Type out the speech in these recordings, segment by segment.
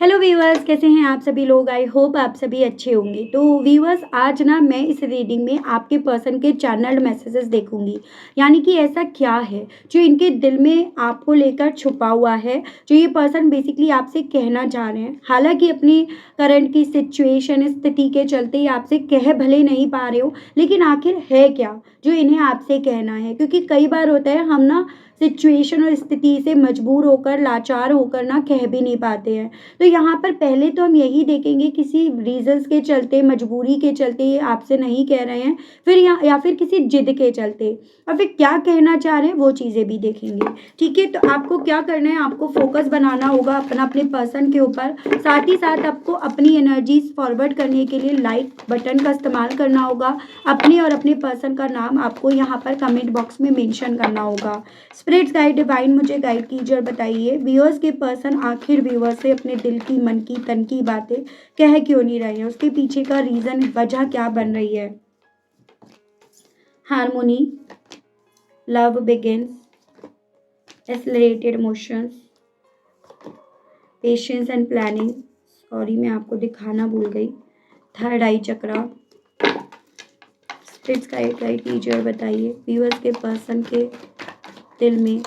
Hello viewers, कैसे हैं आप सभी लोग। आई होप आप सभी अच्छे होंगे। तो व्यूअर्स, आज ना मैं इस रीडिंग में आपके पर्सन के चैनल्ड मैसेजेस देखूंगी, यानी कि ऐसा क्या है जो इनके दिल में आपको लेकर छुपा हुआ है, जो ये पर्सन बेसिकली आपसे कहना चाह रहे हैं। हालांकि अपनी करंट की सिचुएशन स्थिति के चलते ये आपसे कह भले नहीं पा रहे हो, लेकिन आखिर है क्या जो इन्हें आपसे कहना है। क्योंकि कई बार होता है हम ना सिचुएशन और स्थिति से मजबूर होकर, लाचार होकर ना कह भी नहीं पाते हैं। तो यहाँ पर पहले तो हम यही देखेंगे, किसी रीजंस के चलते, मजबूरी के चलते ये आपसे नहीं कह रहे हैं, फिर या फिर किसी जिद के चलते, और फिर क्या कहना चाह रहे हैं वो चीज़ें भी देखेंगे। ठीक है, तो आपको क्या करना है, आपको फोकस बनाना होगा अपने पर्सन के ऊपर। साथ ही साथ आपको अपनी एनर्जीज फॉरवर्ड करने के लिए लाइक बटन का इस्तेमाल करना होगा। अपने और अपने पर्सन का नाम आपको यहाँ पर कमेंट बॉक्स में मेंशन करना होगा। स्पिरिट्स गाइड डिवाइन मुझे गाइड कीजिए और बताइए, व्यूअर्स के पर्सन आखिर व्यूअर्स से अपने दिल की, मन की, तन की बातें कह क्यों नहीं रहे हैं, उसके पीछे का रीजन, वजह क्या बन रही है। Harmony, love begins, accelerated emotions, patience and planning. Sorry, मैं आपको दिखाना भूल गई। थर्ड आई चक्रा। स्पिरिट्स गाइड कीजिए और बताइए, व्यूअर्स के पर्सन के दिल में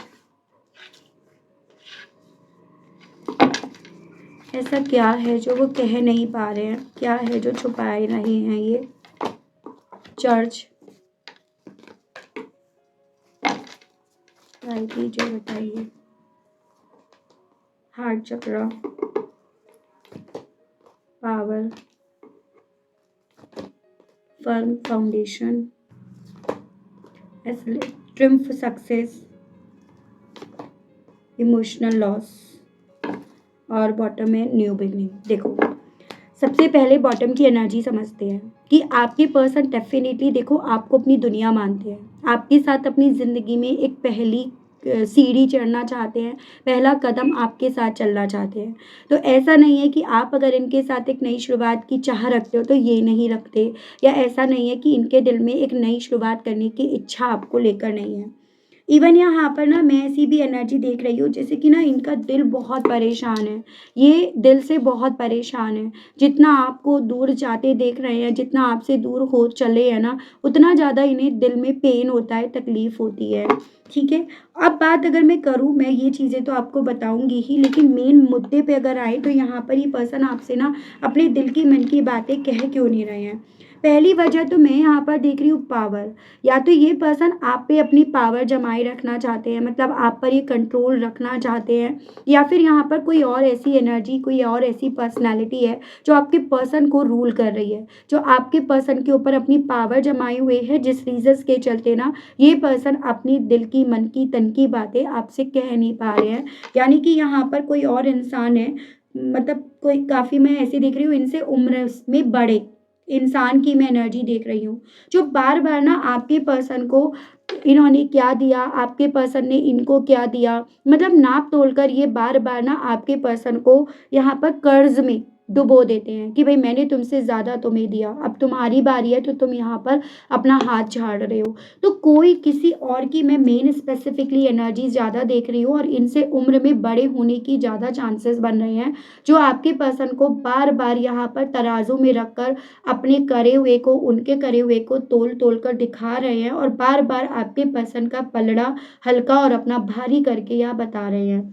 ऐसा क्या है जो वो कह नहीं पा रहे हैं, क्या है जो छुपाए रहे हैं ये। चर्च, राइट कीजिए, बताइए। Heart chakra, power, firm foundation, triumph success, emotional loss, और बॉटम में न्यू बिगनिंग। देखो, सबसे पहले बॉटम की एनर्जी समझते हैं कि आपके पर्सन डेफिनेटली, देखो, आपको अपनी दुनिया मानते हैं, आपके साथ अपनी ज़िंदगी में एक पहली सीढ़ी चढ़ना चाहते हैं, पहला कदम आपके साथ चलना चाहते हैं। तो ऐसा नहीं है कि आप अगर इनके साथ एक नई शुरुआत की चाह रखते हो तो ये नहीं रखते, या ऐसा नहीं है कि इनके दिल में एक नई शुरुआत करने की इच्छा आपको लेकर नहीं है। इवन यहाँ पर ना मैं ऐसी भी एनर्जी देख रही हूँ जैसे कि ना इनका दिल बहुत परेशान है, ये दिल से बहुत परेशान है। जितना आपको दूर जाते देख रहे हैं, जितना आपसे दूर हो चले हैं ना, उतना ज़्यादा इन्हें दिल में पेन होता है, तकलीफ होती है। ठीक है, अब बात अगर मैं करूँ, मैं ये चीज़ें तो आपको बताऊंगी ही, लेकिन मेन मुद्दे पे अगर आए तो यहाँ पर ये पर्सन आपसे ना अपने दिल की, मन की बातें कह क्यों नहीं रहे हैं। पहली वजह तो मैं यहाँ पर देख रही हूँ पावर। या तो ये पर्सन आप पे अपनी पावर जमाए रखना चाहते हैं, मतलब आप पर ये कंट्रोल रखना चाहते हैं, या फिर यहाँ पर कोई और ऐसी एनर्जी, कोई और ऐसी पर्सनालिटी है जो आपके पर्सन को रूल कर रही है, जो आपके पर्सन के ऊपर अपनी पावर जमाए हुए है, जिस रीजन के चलते ना ये पर्सन अपनी दिल की, मन की, तन की बातें आपसे कह नहीं पा रहे हैं। यानी कि यहाँ पर कोई और इंसान है, मतलब कोई, काफ़ी मैं ऐसे देख रही हूँ इनसे उम्र में बड़े इंसान की मैं एनर्जी देख रही हूँ, जो बार बार ना आपके पर्सन को, इन्होंने क्या दिया, आपके पर्सन ने इनको क्या दिया, मतलब नाप तोल कर ये बार बार ना आपके पर्सन को यहाँ पर कर्ज में डुबो देते हैं कि भाई मैंने तुमसे ज़्यादा तुम्हें दिया, अब तुम्हारी बारी है तो तुम यहाँ पर अपना हाथ झाड़ रहे हो। तो कोई किसी और की मैं मेन स्पेसिफिकली एनर्जी ज़्यादा देख रही हूँ, और इनसे उम्र में बड़े होने की ज़्यादा चांसेस बन रहे हैं, जो आपके पर्सन को बार बार यहाँ पर तराजू में रखकर अपने करे हुए को, उनके करे हुए को तोल तोल कर दिखा रहे हैं, और बार बार आपके पर्सन का पलड़ा हल्का और अपना भारी करके यह बता रहे हैं।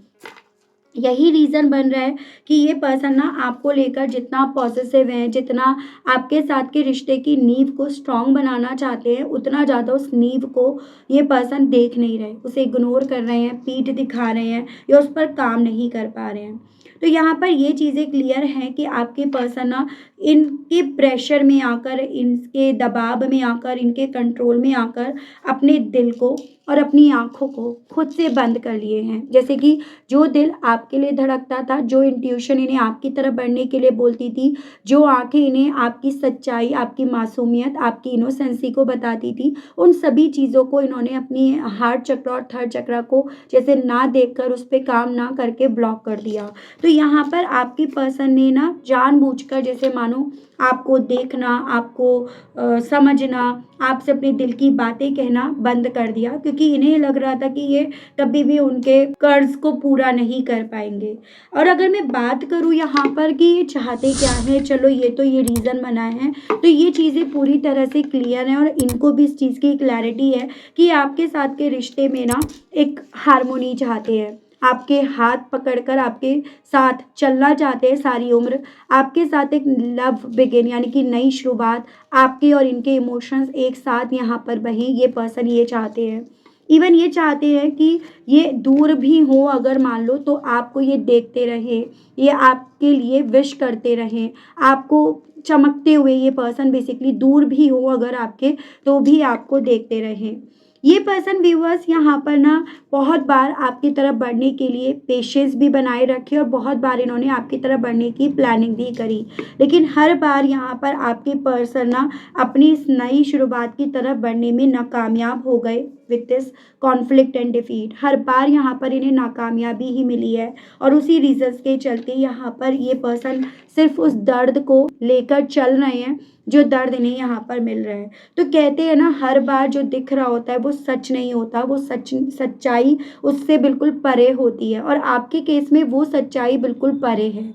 यही रीज़न बन रहा है कि ये पर्सन ना आपको लेकर जितना पॉजिटिव है, जितना आपके साथ के रिश्ते की नींव को स्ट्रांग बनाना चाहते हैं, उतना ज़्यादा उस नींव को ये पर्सन देख नहीं रहे, उसे इग्नोर कर रहे हैं, पीठ दिखा रहे हैं, या उस पर काम नहीं कर पा रहे हैं। तो यहाँ पर ये चीज़ें क्लियर हैं कि आपके पर्सन ना इनके प्रेशर में आकर, इनके दबाव में आकर, इनके कंट्रोल में आकर अपने दिल को और अपनी आँखों को खुद से बंद कर लिए हैं। जैसे कि जो दिल आपके लिए धड़कता था, जो इंट्यूशन इन्हें आपकी तरफ बढ़ने के लिए बोलती थी, जो आंखें इन्हें आपकी सच्चाई, आपकी मासूमियत, आपकी इनोसेंसी को बताती थी, उन सभी चीज़ों को इन्होंने अपनी हार्ट चक्र और थर्ड चक्र को जैसे ना देखकर, उस पर काम ना करके ब्लॉक कर दिया। तो तो यहाँ पर आपके पर्सन ने ना जानबूझकर, जैसे मानो आपको देखना, आपको समझना, आपसे अपने दिल की बातें कहना बंद कर दिया, क्योंकि इन्हें लग रहा था कि ये कभी भी उनके कर्ज को पूरा नहीं कर पाएंगे। और अगर मैं बात करूँ यहाँ पर कि ये चाहते क्या है, चलो ये तो ये रीज़न बनाए हैं, तो ये चीज़ें पूरी तरह से क्लियर हैं और इनको भी इस चीज़ की क्लैरिटी है कि आपके साथ के रिश्ते में ना एक हार्मोनी चाहते हैं, आपके हाथ पकड़कर आपके साथ चलना चाहते हैं सारी उम्र, आपके साथ एक लव बिगिन यानी कि नई शुरुआत, आपके और इनके इमोशंस एक साथ यहाँ पर बहें, ये पर्सन ये चाहते हैं। इवन ये चाहते हैं कि ये दूर भी हो अगर मान लो, तो आपको ये देखते रहें, ये आपके लिए विश करते रहें, आपको चमकते हुए, ये पर्सन बेसिकली दूर भी हो अगर आपके, तो भी आपको देखते रहें। ये पर्सन व्यूअर्स यहाँ पर ना बहुत बार आपकी तरफ बढ़ने के लिए पेशेंस भी बनाए रखे और बहुत बार इन्होंने आपकी तरफ बढ़ने की प्लानिंग भी करी, लेकिन हर बार यहाँ पर आपके पर्सन ना अपनी इस नई शुरुआत की तरफ बढ़ने में नाकामयाब हो गए with this conflict and defeat. हर बार यहाँ पर इन्हें नाकामयाबी ही मिली है और उसी रीजंस के चलते यहाँ पर ये पर्सन सिर्फ उस दर्द को लेकर चल रहे हैं जो दर्द इन्हें यहाँ पर मिल रहा है। तो कहते हैं ना, हर बार जो दिख रहा होता है वो सच नहीं होता, वो सच्चाई उससे बिल्कुल परे होती है और आपके केस में वो सच्चाई बिल्कुल परे है।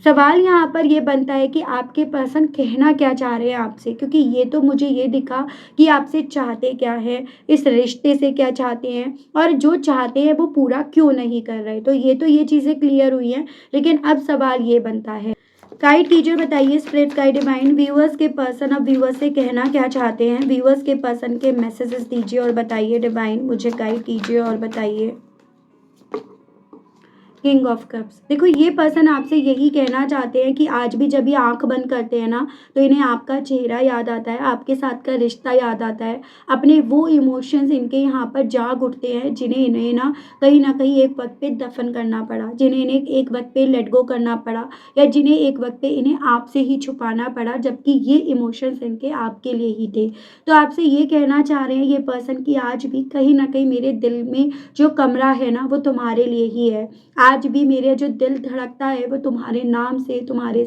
सवाल यहाँ पर ये बनता है कि आपके पर्सन कहना क्या चाह रहे हैं आपसे, क्योंकि ये तो मुझे ये दिखा कि आपसे चाहते क्या है, इस रिश्ते से क्या चाहते हैं और जो चाहते हैं वो पूरा क्यों नहीं कर रहे। तो ये चीज़ें क्लियर हुई हैं, लेकिन अब सवाल ये बनता है, गाइड कीजिए, बताइए स्पिरिट गाइड डिवाइन, व्यूअर्स के पर्सन अब व्यूअर्स से कहना क्या चाहते हैं, व्यूअर्स के पर्सन के मैसेजेस दीजिए और बताइए डिवाइन, मुझे गाइड कीजिए और बताइए। किंग ऑफ कप्स, देखो ये पर्सन आपसे यही कहना चाहते हैं कि आज भी जब ये आंख बंद करते हैं ना, तो इन्हें आपका चेहरा याद आता है, आपके साथ का रिश्ता याद आता है, अपने वो इमोशंस इनके यहाँ पर जाग उठते हैं जिन्हें इन्हें ना कहीं एक वक्त पे दफन करना पड़ा, जिन्हें इन्हें एक वक्त पे लेट गो करना पड़ा, या जिन्हें एक वक्त पे इन्हें आपसे ही छुपाना पड़ा, जबकि ये इमोशंस इनके आपके लिए ही थे। तो आपसे ये कहना चाह रहे हैं ये पर्सन कि आज भी कहीं ना कहीं मेरे दिल में जो कमरा है ना, वो तुम्हारे लिए ही है। आज भी मेरे जो दिल धड़कता है वो तुम्हारे नाम से, तुम्हारे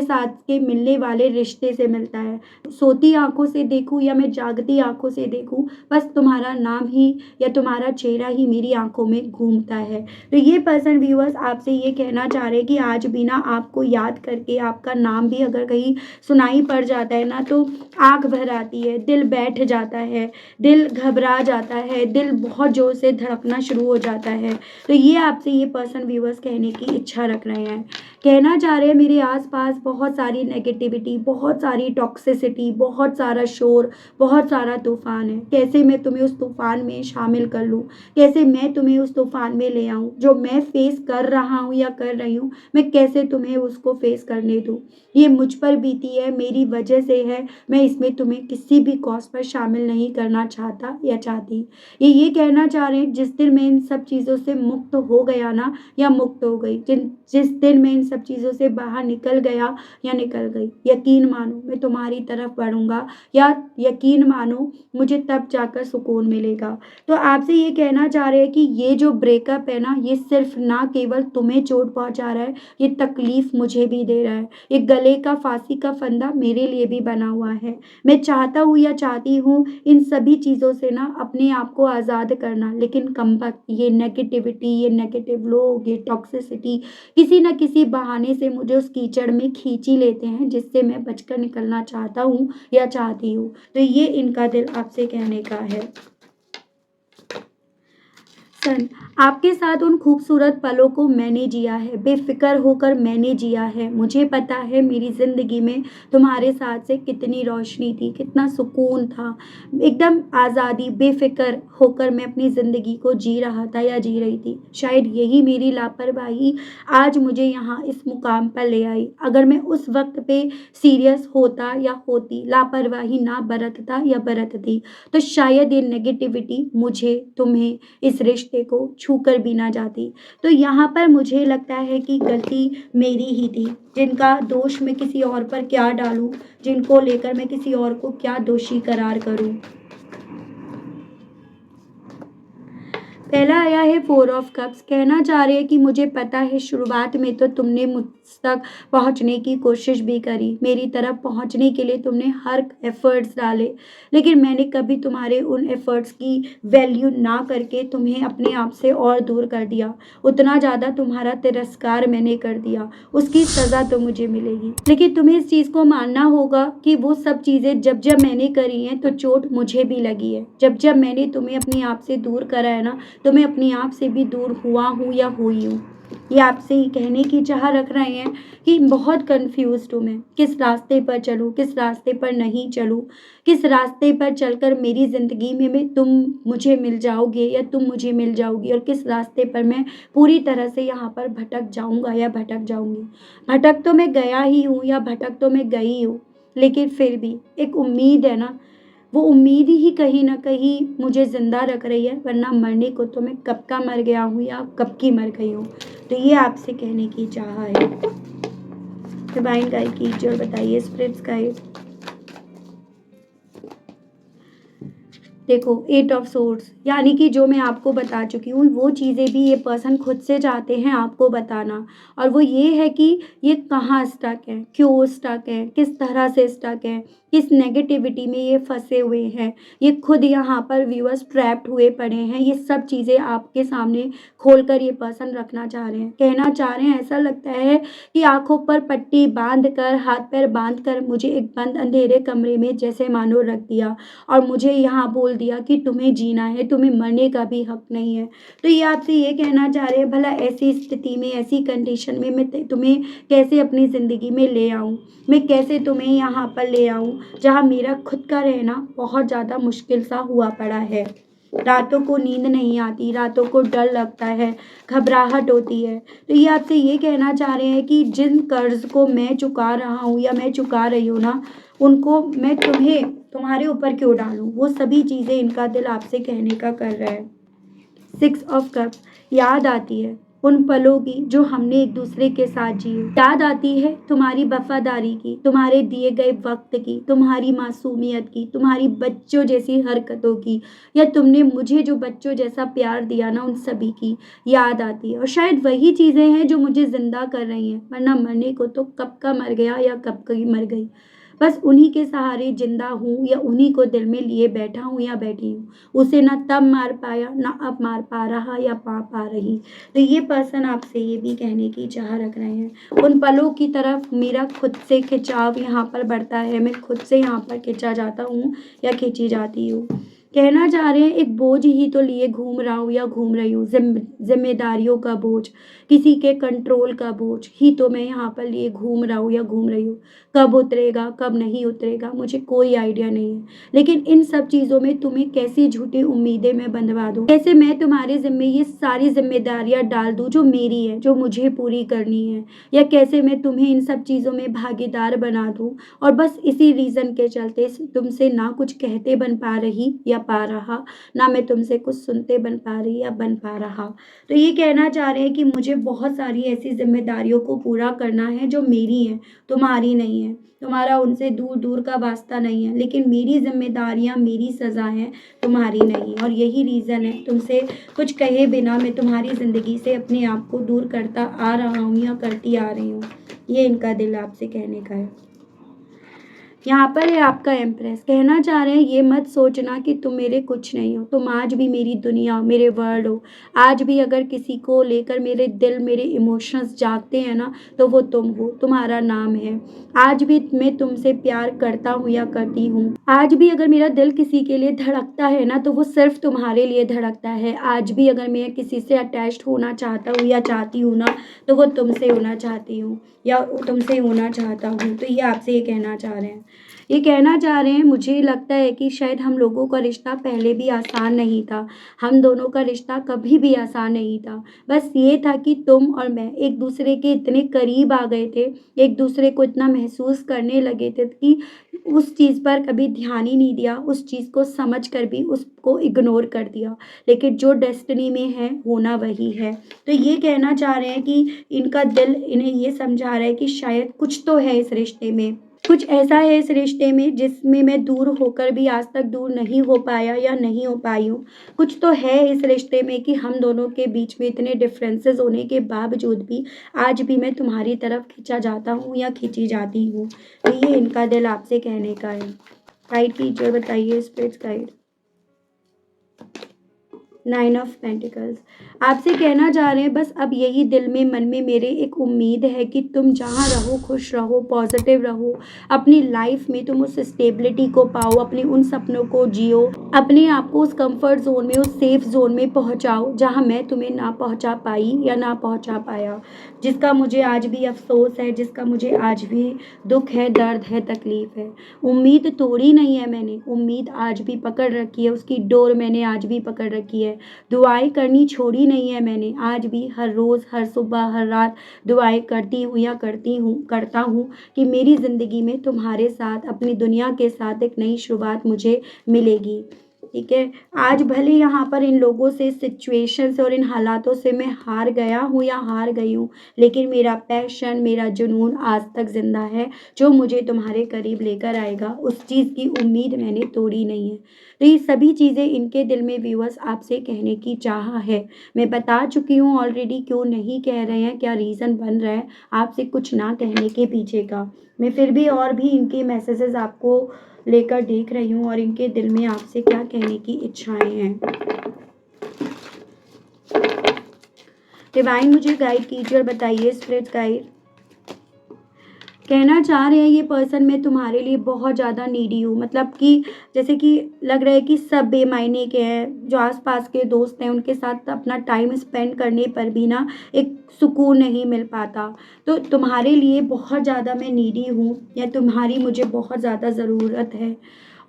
साथ के मिलने वाले रिश्ते से मिलता है। सोती आंखों से देखूं या मैं जागती आंखों से देखूं, बस तुम्हारा नाम ही या तुम्हारा चेहरा ही मेरी आंखों में घूमता है। तो ये पर्सन व्यूअर्स आपसे ये कहना चाह रहे हैं कि आज भी ना आपको याद करके, आपका नाम भी अगर कहीं सुनाई पड़ जाता है ना, तो आंख भर आती है, दिल बैठ जाता है, दिल घबरा जाता है, दिल बहुत जोर से धड़कना शुरू हो जाता है। तो ये आपसे ये पर्सन व्यूअर्स कहने की इच्छा रख रहे हैं, कहना चाह रहे हैं मेरे आसपास बहुत सारी नेगेटिविटी, बहुत सारी टॉक्सिसिटी, बहुत सारा शोर, बहुत सारा तूफान है। कैसे मैं तुम्हें उस तूफान में शामिल कर लूँ, कैसे मैं तुम्हें उस तूफान में ले आऊँ, जो मैं फेस कर रहा हूँ या कर रही हूँ, मैं कैसे तुम्हें उसको फेस करने दूँ। ये मुझ पर बीती है, मेरी वजह से है, मैं इसमें तुम्हें किसी भी कॉस्ट पर शामिल नहीं करना चाहता या चाहती। ये कहना चाह रहे हैं जिस दिन मैं इन सब चीज़ों से मुक्त हो गया ना, या मुक्त हो गई, जिस दिन मैं इन सब चीज़ों से बाहर निकल गया या निकल गई, यकीन मानो मैं तुम्हारी तरफ बढ़ूंगा, या यकीन मानो मुझे तब जाकर सुकून मिलेगा। तो आपसे ये कहना चाह रहे हैं कि ये जो ब्रेकअप है ना, ये सिर्फ ना केवल तुम्हें चोट पहुंचा रहा है, ये तकलीफ मुझे भी दे रहा है, ये गले का फांसी का फंदा मेरे लिए भी बना हुआ है। मैं चाहता हूँ या चाहती हूँ इन सभी चीज़ों से ना अपने आप को आज़ाद करना, लेकिन कमबख्त ये नेगेटिविटी, ये नेगेटिव लोग, ये टॉक्सिसिटी किसी न किसी बहाने से मुझे उस कीचड़ में खींच ही लेते हैं जिससे मैं बचकर निकलना चाहता हूँ या चाहती हूँ। तो ये इनका दिल आपसे कहने का है। सन, आपके साथ उन खूबसूरत पलों को मैंने जिया है, बेफिक्र होकर मैंने जिया है, मुझे पता है मेरी ज़िंदगी में तुम्हारे साथ से कितनी रोशनी थी, कितना सुकून था, एकदम आज़ादी, बेफिक्र होकर मैं अपनी ज़िंदगी को जी रहा था या जी रही थी। शायद यही मेरी लापरवाही आज मुझे यहाँ इस मुकाम पर ले आई। अगर मैं उस वक्त पे सीरियस होता या होती, लापरवाही ना बरतता या बरतती, तो शायद ये नेगेटिविटी मुझे, तुम्हें, इस रिश्ते को छूकर भी ना जाती। तो यहाँ पर मुझे लगता है कि गलती मेरी ही थी, जिनका दोष मैं किसी और पर क्या डालूं, जिनको लेकर मैं किसी और को क्या दोषी करार करूं। पहला आया है 4 ऑफ कप्स। कहना चाह रहे हैं कि मुझे पता है शुरुआत में तो तुमने मुझ तक पहुंचने की कोशिश भी करी, मेरी तरफ पहुंचने के लिए तुमने हर एफर्ट्स डाले, लेकिन मैंने कभी तुम्हारे उन एफर्ट्स की वैल्यू ना करके तुम्हें अपने आप से और दूर कर दिया। उतना ज़्यादा तुम्हारा तिरस्कार मैंने कर दिया, उसकी सज़ा तो मुझे मिलेगी। लेकिन तुम्हें इस चीज़ को मानना होगा कि वो सब चीज़ें जब जब मैंने करी हैं तो चोट मुझे भी लगी है। जब जब मैंने तुम्हें अपने आप से दूर करा है ना, तो मैं अपने आप से भी दूर हुआ हूँ या हुई हूँ। ये आपसे ही कहने की चाह रख रहे हैं कि बहुत कंफ्यूज्ड हूँ मैं, किस रास्ते पर चलूँ, किस रास्ते पर नहीं चलूँ, किस रास्ते पर चलकर मेरी ज़िंदगी में तुम मुझे मिल जाओगे या तुम मुझे मिल जाओगी, और किस रास्ते पर मैं पूरी तरह से यहाँ पर भटक जाऊँगा या भटक जाऊँगी। भटक तो मैं गया ही हूँ या भटक तो मैं गई हूँ, लेकिन फिर भी एक उम्मीद है ना, वो उम्मीद ही कहीं ना कहीं मुझे ज़िंदा रख रही है, वरना मरने को तो मैं कब का मर गया हूँ या कब की मर गई हूँ। तो ये आपसे कहने की चाह है। डिवाइन गाइड कीजिए और बताइए स्पिरिट्स गाइड। देखो 8 ऑफ सोर्ड्स, यानी कि जो मैं आपको बता चुकी हूँ वो चीज़ें भी ये पर्सन खुद से चाहते हैं आपको बताना, और वो ये है कि ये कहाँ स्टक है, क्यों स्टक है, किस तरह से स्टक है, किस नेगेटिविटी में ये फंसे हुए हैं, ये खुद यहाँ पर व्यूअर्स ट्रैप्ड हुए पड़े हैं। ये सब चीज़ें आपके सामने खोलकर ये पर्सन रखना चाह रहे हैं, कहना चाह रहे हैं। ऐसा लगता है कि आंखों पर पट्टी बांध कर, हाथ पैर बांध कर मुझे एक बंद अंधेरे कमरे में जैसे मानो रख दिया, और मुझे यहाँ बोल दिया कि तुम्हें जीना है, तुम्हें मरने का भी हक नहीं है। तो ये आपसे ये कहना चाह रहे हैं, भला ऐसी स्थिति में, ऐसी कंडीशन में मैं तुम्हें कैसे अपनी ज़िंदगी में ले आऊँ, मैं कैसे तुम्हें यहाँ पर ले आऊँ जहाँ मेरा खुद का रहना बहुत ज़्यादा मुश्किल सा हुआ पड़ा है। रातों को नींद नहीं आती, रातों को डर लगता है, घबराहट होती है। तो ये आपसे ये कहना चाह रहे हैं कि जिन कर्ज को मैं चुका रहा हूँ या मैं चुका रही हूँ ना, उनको मैं तुम्हारे ऊपर क्यों डालूँ, वो सभी चीज़ें इनका दिल आपसे कहने का कर रहा है। 6 ऑफ कप्स, याद आती है उन पलों की जो हमने एक दूसरे के साथ जिए, याद आती है तुम्हारी वफादारी की, तुम्हारे दिए गए वक्त की, तुम्हारी मासूमियत की, तुम्हारी बच्चों जैसी हरकतों की, या तुमने मुझे जो बच्चों जैसा प्यार दिया ना, उन सभी की याद आती है। और शायद वही चीज़ें हैं जो मुझे जिंदा कर रही हैं, वरना मरने को तो कब का मर गया या कब की मर गई। बस उन्हीं के सहारे जिंदा हूँ, या उन्हीं को दिल में लिए बैठा हूँ या बैठी हूँ। उसे ना तब मार पाया, ना अब मार पा रहा या पा रही। तो ये पर्सन आपसे ये भी कहने की चाह रख रहे हैं, उन पलों की तरफ मेरा खुद से खिंचाव यहाँ पर बढ़ता है, मैं खुद से यहाँ पर खिंचा जाता हूँ या खिंची जाती हूँ। कहना चाह रहे हैं एक बोझ ही तो लिए घूम रहा हूँ या घूम रही हूँ, जिम्मेदारियों का बोझ, किसी के कंट्रोल का बोझ ही तो मैं यहाँ पर लिए घूम रहा हूँ या घूम रही हूँ। कब उतरेगा, कब नहीं उतरेगा, मुझे कोई आइडिया नहीं है। लेकिन इन सब चीज़ों में तुम्हें कैसी झूठी उम्मीदें मैं बंधवा दूँ, कैसे मैं तुम्हारे ज़िम्मे ये सारी जिम्मेदारियाँ डाल दूँ जो मेरी है, जो मुझे पूरी करनी है, या कैसे मैं तुम्हें इन सब चीज़ों में भागीदार बना दूँ, और बस इसी रीज़न के चलते तुमसे ना कुछ कहते बन पा रही या पा रहा, ना मैं तुमसे कुछ सुनते बन पा रही या बन पा रहा। तो ये कहना चाह रहे हैं कि मुझे बहुत सारी ऐसी जिम्मेदारियों को पूरा करना है जो मेरी हैं, तुम्हारी नहीं है। तुम्हारा उनसे दूर दूर का वास्ता नहीं है, लेकिन मेरी जिम्मेदारियां, मेरी सज़ा है, तुम्हारी नहीं। और यही रीज़न है तुमसे कुछ कहे बिना मैं तुम्हारी ज़िंदगी से अपने आप को दूर करता आ रहा हूँ या करती आ रही हूँ। ये इनका दिल आपसे कहने का है। यहाँ पर है आपका एम्प्रेस, कहना चाह रहे हैं ये मत सोचना कि तुम मेरे कुछ नहीं हो, तुम आज भी मेरी दुनिया, मेरे वर्ल्ड हो। आज भी अगर किसी को लेकर मेरे दिल, मेरे इमोशंस जागते हैं ना, तो वो तुम हो, तुम्हारा नाम है। आज भी मैं तुमसे प्यार करता हूँ या करती हूँ। आज भी अगर मेरा दिल किसी के लिए धड़कता है ना, तो वो सिर्फ तुम्हारे लिए धड़कता है। आज भी अगर मैं किसी से अटैच्ड होना चाहता हूँ या चाहती हूँ ना, तो वो तुमसे होना चाहती हूँ या तुमसे होना चाहता हूँ। तो ये आपसे ये कहना चाह रहे हैं। ये कहना चाह रहे हैं मुझे लगता है कि शायद हम लोगों का रिश्ता पहले भी आसान नहीं था, हम दोनों का रिश्ता कभी भी आसान नहीं था। बस ये था कि तुम और मैं एक दूसरे के इतने करीब आ गए थे, एक दूसरे को इतना महसूस करने लगे थे कि उस चीज़ पर कभी ध्यान ही नहीं दिया, उस चीज़ को समझ कर भी उसको इग्नोर कर दिया। लेकिन जो डेस्टिनी में है होना वही है। तो ये कहना चाह रहे हैं कि इनका दिल इन्हें ये समझा रहा है कि शायद कुछ तो है इस रिश्ते में, कुछ ऐसा है इस रिश्ते में जिसमें मैं दूर होकर भी आज तक दूर नहीं हो पाया या नहीं हो पाई हूँ। कुछ तो है इस रिश्ते में कि हम दोनों के बीच में इतने डिफरेंसेस होने के बावजूद भी आज भी मैं तुम्हारी तरफ खिंचा जाता हूँ या खिंची जाती हूँ। तो ये इनका दिल आपसे कहने का है। गाइड कीजिए, बताइए स्पिरिट्स गाइड। 9 ऑफ पेंटिकल्स आपसे कहना चाह रहे हैं बस अब यही दिल में मन में मेरे एक उम्मीद है कि तुम जहाँ रहो खुश रहो, पॉजिटिव रहो, अपनी लाइफ में तुम उस स्टेबिलिटी को पाओ, अपने उन सपनों को जियो, अपने आप को उस कंफर्ट जोन में, उस सेफ जोन में पहुँचाओ जहाँ मैं तुम्हें ना पहुँचा पाई या ना पहुँचा पाया, जिसका मुझे आज भी अफसोस है, जिसका मुझे आज भी दुख है, दर्द है, तकलीफ है। उम्मीद तोड़ी नहीं है मैंने, उम्मीद आज भी पकड़ रखी है, उसकी डोर मैंने आज भी पकड़ रखी है। दुआएं करनी छोड़ी नहीं है मैंने, आज भी हर रोज़, हर सुबह, हर रात दुआएं करती हूँ या करता हूँ कि मेरी ज़िंदगी में तुम्हारे साथ, अपनी दुनिया के साथ एक नई शुरुआत मुझे मिलेगी। ठीक है, आज भले यहाँ पर इन लोगों से, सिचुएशन से और इन हालातों से मैं हार गया हूँ या हार गई हूँ, लेकिन मेरा पैशन, मेरा जुनून आज तक जिंदा है, जो मुझे तुम्हारे करीब लेकर आएगा। उस चीज़ की उम्मीद मैंने तोड़ी नहीं है। तो ये सभी चीज़ें इनके दिल में व्यूअर्स आपसे कहने की चाह है। मैं बता चुकी हूँ ऑलरेडी क्यों नहीं कह रहे हैं, क्या रीज़न बन रहा है आपसे कुछ ना कहने के पीछे का। मैं फिर भी और भी इनके मैसेजेस आपको लेकर देख रही हूँ और इनके दिल में आपसे क्या कहने की इच्छाएं हैं। डिवाइन मुझे गाइड कीजिए और बताइए स्पिरिट गाइड। कहना चाह रहे हैं ये पर्सन मैं तुम्हारे लिए बहुत ज़्यादा नीडी हूँ, मतलब कि जैसे कि लग रहा है कि सब बेमायने के हैं, जो आसपास के दोस्त हैं उनके साथ अपना टाइम स्पेंड करने पर भी ना एक सुकून नहीं मिल पाता। तो तुम्हारे लिए बहुत ज़्यादा मैं नीडी हूँ या तुम्हारी मुझे बहुत ज़्यादा ज़रूरत है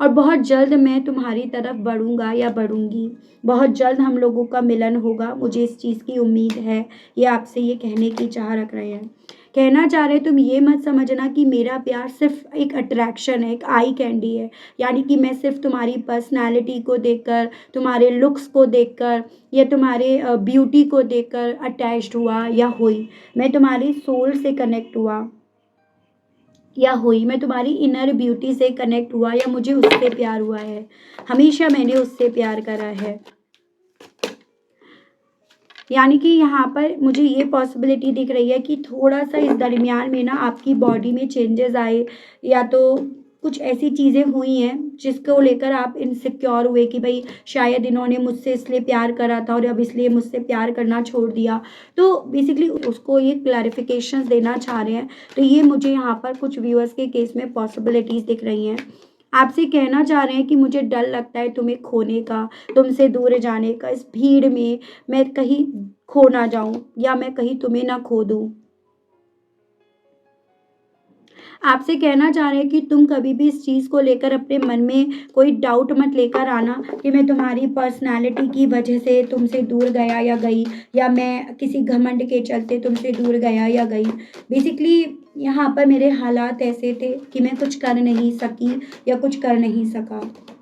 और बहुत जल्द मैं तुम्हारी तरफ बढ़ूँगा या बढ़ूँगी। बहुत जल्द हम लोगों का मिलन होगा, मुझे इस चीज़ की उम्मीद है। ये आपसे ये कहने की चाह रख रहे हैं। कहना चाह रहे तुम ये मत समझना कि मेरा प्यार सिर्फ एक अट्रैक्शन है, एक आई कैंडी है, यानी कि मैं सिर्फ तुम्हारी पर्सनालिटी को देखकर, तुम्हारे लुक्स को देखकर या तुम्हारे ब्यूटी को देखकर अटैच्ड हुआ या हुई। मैं तुम्हारी सोल से कनेक्ट हुआ या हुई, मैं तुम्हारी इनर ब्यूटी से कनेक्ट हुआ या मुझे उससे प्यार हुआ है। हमेशा मैंने उससे प्यार करा है। यानी कि यहाँ पर मुझे ये पॉसिबिलिटी दिख रही है कि थोड़ा सा इस दरमियान में ना आपकी बॉडी में चेंजेस आए या तो कुछ ऐसी चीज़ें हुई हैं जिसको लेकर आप इनसिक्योर हुए कि भाई शायद इन्होंने मुझसे इसलिए प्यार करा था और अब इसलिए मुझसे प्यार करना छोड़ दिया। तो बेसिकली उसको ये क्लैरिफिकेशंस देना चाह रहे हैं। तो ये मुझे यहाँ पर कुछ व्यूअर्स के केस में पॉसिबिलिटीज़ दिख रही हैं। आपसे कहना चाह रहे हैं कि मुझे डर लगता है तुम्हें खोने का, तुमसे दूर जाने का, इस भीड़ में मैं कहीं खो ना जाऊं या मैं कहीं तुम्हें ना खो दूं। आपसे कहना चाह रहे हैं कि तुम कभी भी इस चीज़ को लेकर अपने मन में कोई डाउट मत लेकर आना कि मैं तुम्हारी पर्सनालिटी की वजह से तुमसे दूर गया या गई, या मैं किसी घमंड के चलते तुमसे दूर गया या गई। बेसिकली यहाँ पर मेरे हालात ऐसे थे कि मैं कुछ कर नहीं सकी या कुछ कर नहीं सका।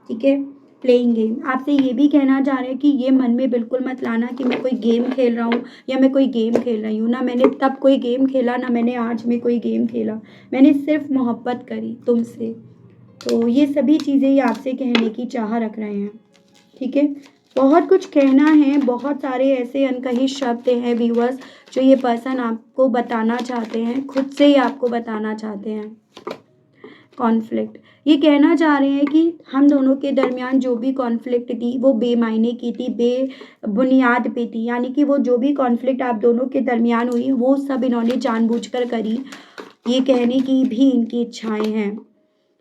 ठीक है, प्लेइंग गेम। आपसे ये भी कहना चाह रहे हैं कि ये मन में बिल्कुल मत लाना कि मैं कोई गेम खेल रहा हूँ या मैं कोई गेम खेल रही हूँ। ना मैंने तब कोई गेम खेला, ना मैंने आज में कोई गेम खेला। मैंने सिर्फ मोहब्बत करी तुमसे। तो ये सभी चीज़ें ये आपसे कहने की चाह रख रहे हैं। ठीक है, बहुत कुछ कहना है, बहुत सारे ऐसे अनकही शब्द हैं व्यूअर्स जो ये पर्सन आपको बताना चाहते हैं, खुद से ही आपको बताना चाहते हैं। कॉन्फ्लिक्ट, ये कहना चाह रहे हैं कि हम दोनों के दरमियान जो भी कॉन्फ्लिक्ट थी वो बेमायने की थी, बेबुनियाद पे थी। यानी कि वो जो भी कॉन्फ्लिक्ट आप दोनों के दरमियान हुई वो सब इन्होंने जानबूझकर करी, ये कहने की भी इनकी इच्छाएं हैं।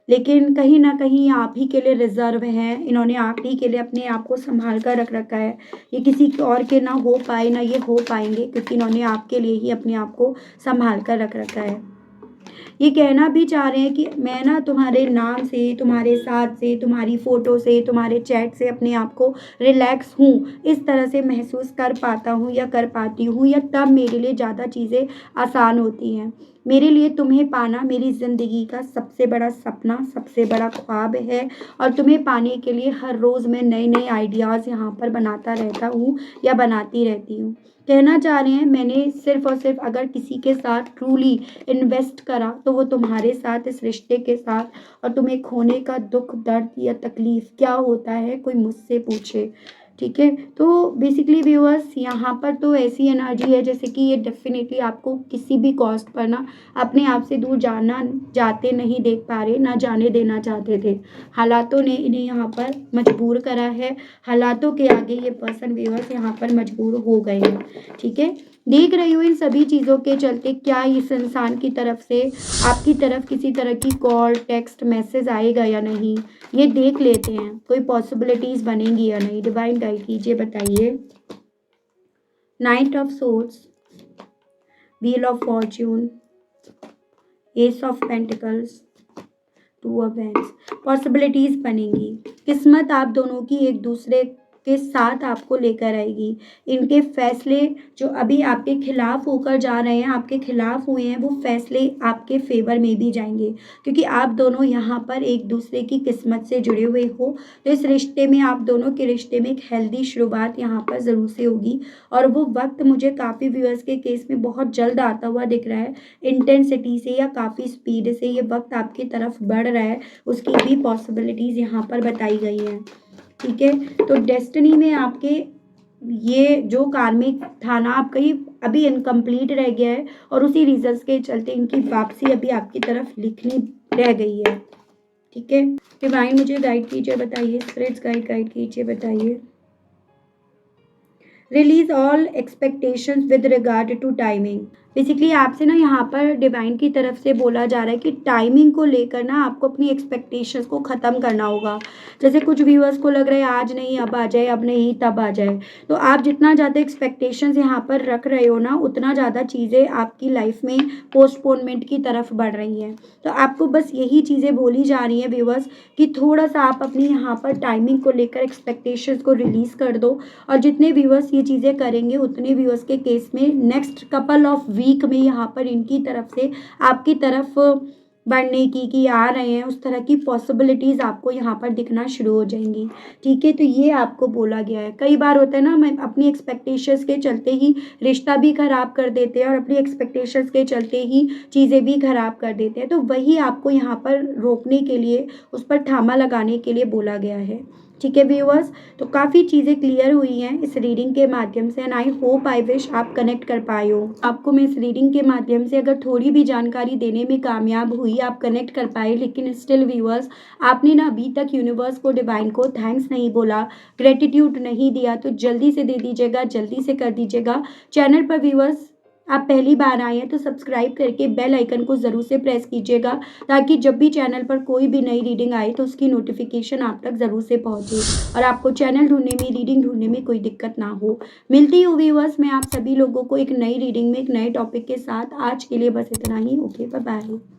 लेकिन कहीं ना कहीं आप ही के लिए रिजर्व है, इन्होंने आप ही के लिए अपने आप को संभाल कर रख रखा है। ये किसी और के ना हो पाए ना ये हो पाएंगे, क्योंकि इन्होंने आपके लिए ही अपने आप को संभाल कर रख रखा है। ये कहना भी चाह रहे हैं कि मैं ना तुम्हारे नाम से, तुम्हारे साथ से, तुम्हारी फ़ोटो से, तुम्हारे चैट से अपने आप को रिलैक्स हूँ, इस तरह से महसूस कर पाता हूँ या कर पाती हूँ, या तब मेरे लिए ज़्यादा चीज़ें आसान होती हैं। मेरे लिए तुम्हें पाना मेरी ज़िंदगी का सबसे बड़ा सपना, सबसे बड़ा ख्वाब है और तुम्हें पाने के लिए हर रोज़ मैं नए नए आइडियाज़ यहाँ पर बनाता रहता हूँ या बनाती रहती हूँ। कहना चाह रहे हैं मैंने सिर्फ और सिर्फ अगर किसी के साथ ट्रूली इन्वेस्ट करा तो वो तुम्हारे साथ, इस रिश्ते के साथ, और तुम्हें खोने का दुख, दर्द या तकलीफ क्या होता है कोई मुझसे पूछे। ठीक है, तो बेसिकली व्यूअर्स यहाँ पर तो ऐसी एनर्जी है जैसे कि ये डेफिनेटली आपको किसी भी कॉस्ट पर ना अपने आप से दूर जाना जाते नहीं देख पा रहे, ना जाने देना चाहते थे। हालातों ने इन्हें यहाँ पर मजबूर करा है, हालातों के आगे ये पर्सन व्यूअर्स यहाँ पर मजबूर हो गए हैं। ठीक है, देख रही हूँ इन सभी चीज़ों के चलते क्या इस इंसान की तरफ से आपकी तरफ किसी तरह की कॉल, टेक्स्ट, मैसेज आएगा या नहीं, ये देख लेते हैं। कोई पॉसिबिलिटीज़ बनेंगी या नहीं, डिवाइन गाइड कीजिए, बताइए। Night of swords, wheel of Fortune, S of pentacles, two of wands. Possibilities बनेंगी, किस्मत आप दोनों की एक दूसरे के साथ आपको लेकर आएगी। इनके फैसले जो अभी आपके खिलाफ होकर जा रहे हैं, आपके खिलाफ हुए हैं, वो फैसले आपके फेवर में भी जाएंगे क्योंकि आप दोनों यहाँ पर एक दूसरे की किस्मत से जुड़े हुए हो। तो इस रिश्ते में, आप दोनों के रिश्ते में एक हेल्दी शुरुआत यहाँ पर ज़रूर से होगी और वो वक्त मुझे काफ़ी व्यूअर्स के केस में बहुत जल्द आता हुआ दिख रहा है। इंटेंसिटी से या काफ़ी स्पीड से ये वक्त आपकी तरफ बढ़ रहा है, उसकी भी पॉसिबिलिटीज़ यहाँ पर बताई गई हैं। ठीक है, तो डेस्टिनी में आपके ये जो कार्मिक था ना आपका, ये अभी इनकम्प्लीट रह गया है और उसी रीजंस के चलते इनकी वापसी अभी आपकी तरफ लिखनी रह गई है। ठीक है, डिवाइन मुझे गाइड कीजिए, बताइए। स्पिरिट्स गाइड कीजिए, बताइए। Release all expectations with regard to timing. Basically आपसे ना यहाँ पर डिवाइन की तरफ से बोला जा रहा है कि टाइमिंग को लेकर ना आपको अपनी एक्सपेक्टेशंस को ख़त्म करना होगा। जैसे कुछ व्यूअर्स को लग रहा है आज नहीं अब आ जाए, अब नहीं तब आ जाए, तो आप जितना ज़्यादा एक्सपेक्टेशंस यहाँ पर रख रहे हो ना, उतना ज़्यादा चीज़ें आपकी लाइफ में पोस्टपोनमेंट की तरफ बढ़ रही हैं। तो आपको बस यही चीज़ें बोली जा रही हैं व्यूअर्स कि थोड़ा सा आप अपनी यहाँ पर टाइमिंग को लेकर एक्सपेक्टेशंस को रिलीज़ कर दो और जितने व्यूअर्स ये चीज़ें करेंगे उतने व्यूअर्स के केस में नेक्स्ट कपल ऑफ वीक में यहाँ पर इनकी तरफ से आपकी तरफ बढ़ने की कि आ रहे हैं, उस तरह की पॉसिबिलिटीज़ आपको यहाँ पर दिखना शुरू हो जाएंगी। ठीक है, तो ये आपको बोला गया है। कई बार होता है ना, मैं अपनी एक्सपेक्टेशंस के चलते ही रिश्ता भी ख़राब कर देते हैं और अपनी एक्सपेक्टेशंस के चलते ही चीज़ें भी ख़राब कर देते हैं। तो वही आपको यहाँ पर रोकने के लिए, उस पर थामा लगाने के लिए बोला गया है। ठीक है व्यूअर्स, तो काफ़ी चीज़ें क्लियर हुई हैं इस रीडिंग के माध्यम से and I hope, I wish आप कनेक्ट कर पाए हो। आपको मैं इस रीडिंग के माध्यम से अगर थोड़ी भी जानकारी देने में कामयाब हुई, आप कनेक्ट कर पाए, लेकिन स्टिल व्यूअर्स आपने ना अभी तक यूनिवर्स को, डिवाइन को थैंक्स नहीं बोला, ग्रेटिट्यूड नहीं दिया, तो जल्दी से दे दीजिएगा, जल्दी से कर दीजिएगा। चैनल पर व्यूअर्स आप पहली बार आए हैं तो सब्सक्राइब करके बेल आइकन को ज़रूर से प्रेस कीजिएगा ताकि जब भी चैनल पर कोई भी नई रीडिंग आए तो उसकी नोटिफिकेशन आप तक ज़रूर से पहुंचे और आपको चैनल ढूंढने में, रीडिंग ढूंढने में कोई दिक्कत ना हो। मिलती हूँ व्यूअर्स मैं आप सभी लोगों को एक नई रीडिंग में, एक नए टॉपिक के साथ। आज के लिए बस इतना ही। Okay, bye bye.